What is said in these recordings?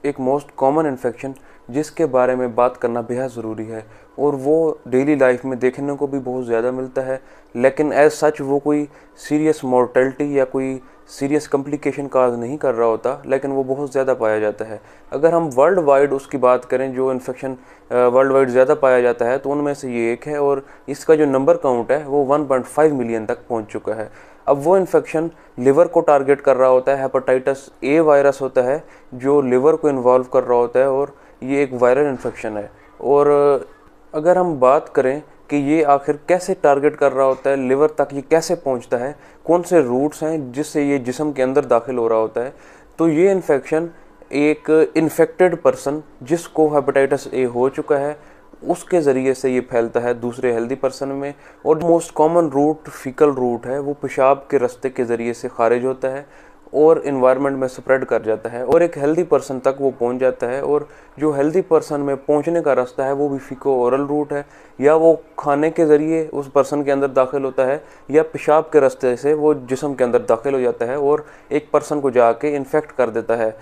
एक most common infection जिसके बारे में बात करना बेहद ज़रूरी है, और वो डेली लाइफ में देखने को भी बहुत ज़्यादा मिलता है, लेकिन एज सच वो कोई सीरियस मॉर्टेलिटी या कोई सीरियस कॉम्प्लिकेशन काज नहीं कर रहा होता, लेकिन वो बहुत ज़्यादा पाया जाता है। अगर हम वर्ल्ड वाइड उसकी बात करें, जो इन्फेक्शन वर्ल्ड वाइड ज़्यादा पाया जाता है, तो उनमें से ये एक है, और इसका जो नंबर काउंट है वो 1.5 मिलियन तक पहुंच चुका है। अब वो इन्फेक्शन लिवर को टारगेट कर रहा होता है। हेपेटाइटिस ए वायरस होता है जो लिवर को इन्वॉल्व कर रहा होता है, और ये एक वायरल इन्फेक्शन है। और अगर हम बात करें कि ये आखिर कैसे टारगेट कर रहा होता है, लिवर तक ये कैसे पहुंचता है, कौन से रूट्स हैं जिससे ये जिस्म के अंदर दाखिल हो रहा होता है, तो ये इन्फेक्शन एक इन्फेक्टेड पर्सन जिसको हेपेटाइटिस ए हो चुका है उसके ज़रिए से ये फैलता है दूसरे हेल्दी पर्सन में। और most common route faecal route है, वो पेशाब के रास्ते के ज़रिए से खारिज होता है और इन्वायरमेंट में स्प्रेड कर जाता है और एक हेल्दी पर्सन तक वो पहुंच जाता है। और जो हेल्दी पर्सन में पहुंचने का रास्ता है वो भी फीको ओरल रूट है, या वो खाने के ज़रिए उस पर्सन के अंदर दाखिल होता है, या पेशाब के रास्ते से वो जिस्म के अंदर दाखिल हो जाता है और एक पर्सन को जाके इन्फेक्ट कर देता है।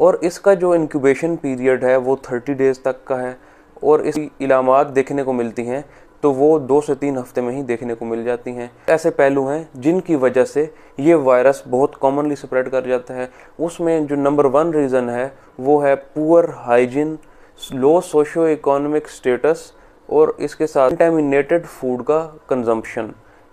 और इसका जो इंक्यूबेशन पीरियड है वो 30 डेज़ तक का है, और इसकी इलामात देखने को मिलती हैं तो वो 2 से 3 हफ्ते में ही देखने को मिल जाती हैं। ऐसे पहलू हैं जिनकी वजह से ये वायरस बहुत कॉमनली स्प्रेड कर जाता है। उसमें जो नंबर 1 रीज़न है वो है पुअर हाइजीन, लो सोशो इकोनॉमिक स्टेटस, और इसके साथ कंटामिनेटेड फूड का कंजम्पशन।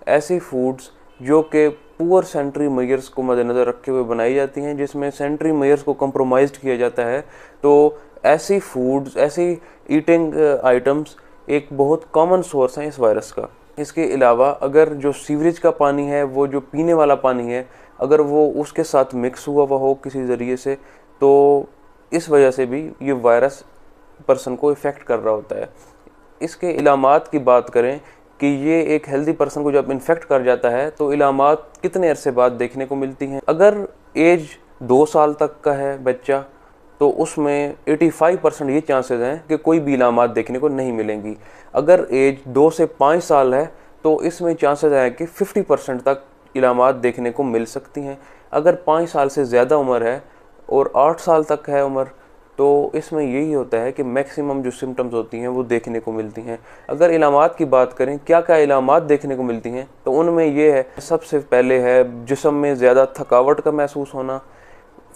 ऐसी फूड्स जो कि पुअर सेंट्री मेयर्स को मद्देनज़र रखे हुए बनाई जाती हैं, जिसमें सेंट्री मेयर्स को कंप्रोमाइज़ किया जाता है, तो ऐसी फूड्स, ऐसी ईटिंग आइटम्स एक बहुत कॉमन सोर्स है इस वायरस का। इसके अलावा अगर जो सीवरेज का पानी है, वो जो पीने वाला पानी है, अगर वो उसके साथ मिक्स हुआ हो किसी ज़रिए से, तो इस वजह से भी ये वायरस पर्सन को इफ़ेक्ट कर रहा होता है। इसके इलामात की बात करें कि ये एक हेल्दी पर्सन को जब इन्फेक्ट कर जाता है तो इलामात कितने अरसे बाद देखने को मिलती हैं। अगर एज 2 साल तक का है बच्चा, तो उसमें 85% ये चांसेस हैं कि कोई भी इलामात देखने को नहीं मिलेंगी। अगर एज 2 से 5 साल है तो इसमें चांसेस हैं कि 50% तक इलामात देखने को मिल सकती हैं। अगर 5 साल से ज़्यादा उम्र है और 8 साल तक है उम्र, तो इसमें यही होता है कि मैक्सिमम जो सिम्टम्स होती हैं वो देखने को मिलती हैं। अगर इलामात की बात करें, क्या क्या इलामात देखने को मिलती हैं, तो उनमें ये है, सबसे पहले है जिस्म में ज़्यादा थकावट का महसूस होना,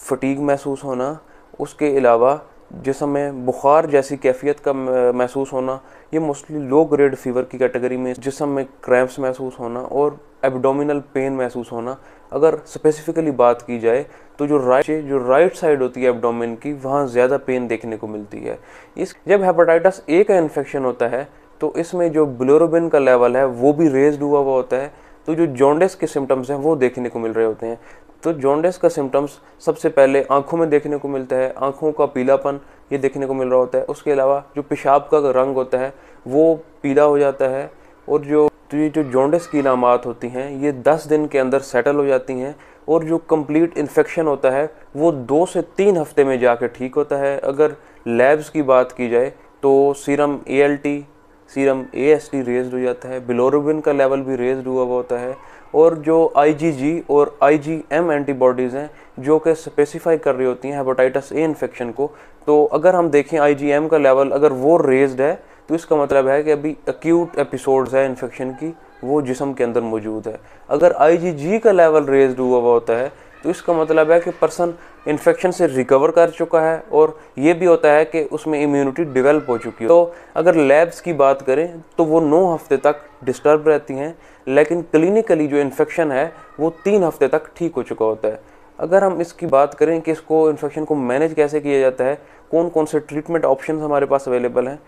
फटीग महसूस होना। उसके अलावा जिस्म में बुखार जैसी कैफियत का महसूस होना, ये मोस्टली लो ग्रेड फीवर की कैटेगरी में। जिस्म में क्रैम्प्स महसूस होना और एब्डोमिनल पेन महसूस होना। अगर स्पेसिफिकली बात की जाए तो जो राइट साइड होती है एब्डोमिन की, वहाँ ज़्यादा पेन देखने को मिलती है। जब हेपेटाइटिस ए का इन्फेक्शन होता है तो इसमें जो बिलिरुबिन का लेवल है वो भी रेज्ड हुआ होता है, तो जो जॉन्डिस के सिम्टम्स हैं वो देखने को मिल रहे होते हैं। तो जॉन्डिस का सिम्टम्स सबसे पहले आंखों में देखने को मिलता है, आंखों का पीलापन ये देखने को मिल रहा होता है। उसके अलावा जो पेशाब का रंग होता है वो पीला हो जाता है, और ये जो जॉन्डिस की इलामात होती हैं ये 10 दिन के अंदर सेटल हो जाती हैं, और जो कंप्लीट इन्फेक्शन होता है वो 2 से 3 हफ्ते में जाके ठीक होता है। अगर लैब्स की बात की जाए तो serum ALT, serum AST raised हो जाता है, बिलिरुबिन का लेवल भी रेज्ड हुआ होता है, और जो IgG और IgM एंटीबॉडीज़ हैं जो कि स्पेसिफाई कर रही होती हैं हेपेटाइटिस ए इन्फेक्शन को, तो अगर हम देखें IgM का लेवल अगर वो रेज्ड है तो इसका मतलब है कि अभी एक्यूट एपिसोड्स है इन्फेक्शन की, वो जिस्म के अंदर मौजूद है। अगर IgG का लेवल रेज्ड हुआ होता है तो इसका मतलब है कि पर्सन इन्फेक्शन से रिकवर कर चुका है, और ये भी होता है कि उसमें इम्यूनिटी डेवलप हो चुकी है। तो अगर लैब्स की बात करें तो वो 9 हफ्ते तक डिस्टर्ब रहती हैं, लेकिन क्लिनिकली जो इन्फेक्शन है वो 3 हफ्ते तक ठीक हो चुका होता है। अगर हम इसकी बात करें कि इसको इन्फेक्शन को मैनेज कैसे किया जाता है, कौन कौन से ट्रीटमेंट ऑप्शन हमारे पास अवेलेबल हैं,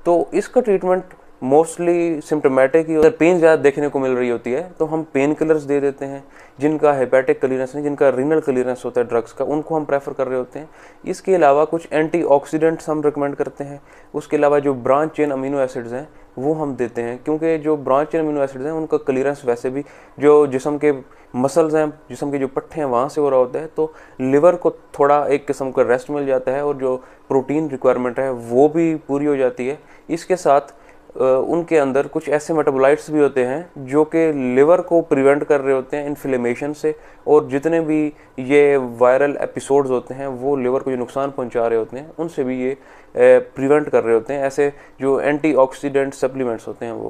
तो इसका ट्रीटमेंट मोस्टली सिम्टोमेटिक ही। अगर पेन ज़्यादा देखने को मिल रही होती है तो हम पेन किलर्स दे देते हैं। जिनका हेपेटिक क्लियरेंस नहीं, जिनका रीनल क्लियरेंस होता है ड्रग्स का, उनको हम प्रेफर कर रहे होते हैं। इसके अलावा कुछ एंटीऑक्सीडेंट्स हम रिकमेंड करते हैं। उसके अलावा जो ब्रांच चेन अमीनो एसिड्स हैं वो हम देते हैं, क्योंकि जो ब्रांच चेन अमीनो एसिड्स हैं उनका क्लियरेंस वैसे भी जो जिस्म के मसल्स हैं, जिस्म के जो पट्टे हैं वहाँ से हो रहा होता है, तो लिवर को थोड़ा एक किस्म का रेस्ट मिल जाता है और जो प्रोटीन रिक्वायरमेंट है वो भी पूरी हो जाती है। इसके साथ उनके अंदर कुछ ऐसे मेटाबोलाइट्स भी होते हैं जो कि लिवर को प्रिवेंट कर रहे होते हैं इन्फ्लेमेशन से, और जितने भी ये वायरल एपिसोड्स होते हैं वो लिवर को जो नुकसान पहुंचा रहे होते हैं उनसे भी ये प्रिवेंट कर रहे होते हैं। ऐसे जो एंटीऑक्सीडेंट सप्लीमेंट्स होते हैं वो